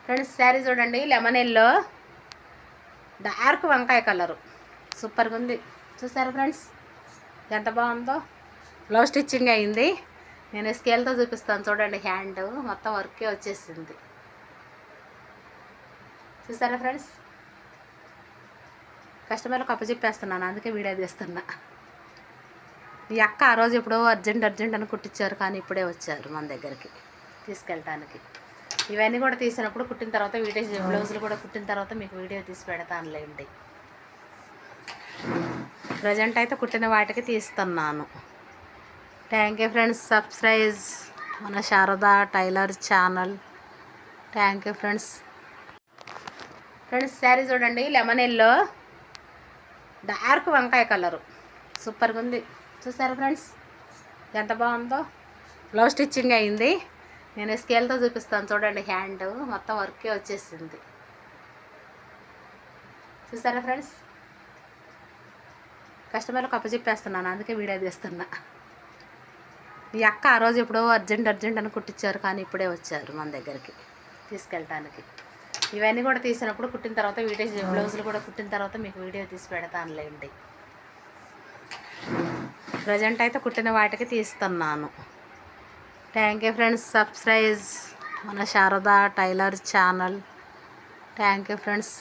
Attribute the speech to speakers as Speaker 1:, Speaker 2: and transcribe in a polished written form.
Speaker 1: Friends sari చూడండి, lemon yellow dark వంకాయ colour సూపర్గా ఉంది. చూసారా ఫ్రెండ్స్ ఎంత బాగుందో. బ్లౌజ్ స్టిచ్చింగ్ అయింది. నేను స్కేల్తో చూపిస్తాను చూడండి. హ్యాండ్ మొత్తం వర్కే వచ్చేసింది. చూసారా ఫ్రెండ్స్, కస్టమర్లకు అప్పచెప్పేస్తున్నాను, అందుకే వీడియో తీస్తున్నా. ఈ అక్క ఆ రోజు ఎప్పుడో అర్జెంట్ అని కుట్టించారు, కానీ ఇప్పుడే వచ్చారు మన దగ్గరికి తీసుకెళ్ళటానికి. ఇవన్నీ కూడా తీసినప్పుడు కుట్టిన తర్వాత వీడియో, బ్లౌజులు కూడా కుట్టిన తర్వాత మీకు వీడియో తీసి పెడతానులేండి. ప్రజెంట్ అయితే కుట్టిన వాటికి తీస్తున్నాను. Thank you friends. సబ్స్క్రైబ్ మన Sharada tailor channel. Thank you friends. Friends sari చూడండి, లెమన్ ఎల్లో డార్క్ వంకాయ కలరు సూపర్గా ఉంది. చూసారా ఫ్రెండ్స్ ఎంత బాగుందో. బ్లౌజ్ స్టిచ్చింగ్ అయింది. నేను స్కేల్తో చూపిస్తాను చూడండి. హ్యాండ్ మొత్తం వర్కే వచ్చేసింది. చూసారా ఫ్రెండ్స్, కస్టమర్లకు అప్పచెప్పేస్తున్నాను, అందుకే వీడియో తీస్తున్నా. ఈ అక్క ఆ రోజు ఎప్పుడో అర్జెంట్ అని కుట్టించారు, కానీ ఇప్పుడే వచ్చారు మన దగ్గరికి తీసుకెళ్ళటానికి. ఇవన్నీ కూడా తీసినప్పుడు కుట్టిన తర్వాత వీడియో, బ్లౌజులు కూడా కుట్టిన తర్వాత మీకు వీడియో తీసి పెడతానులేండి. ప్రజెంట్ అయితే కుట్టిన వాటికి తీస్తున్నాను. Thank you friends. సబ్స్క్రైబ్ మన Sharada tailor channel. Thank you friends.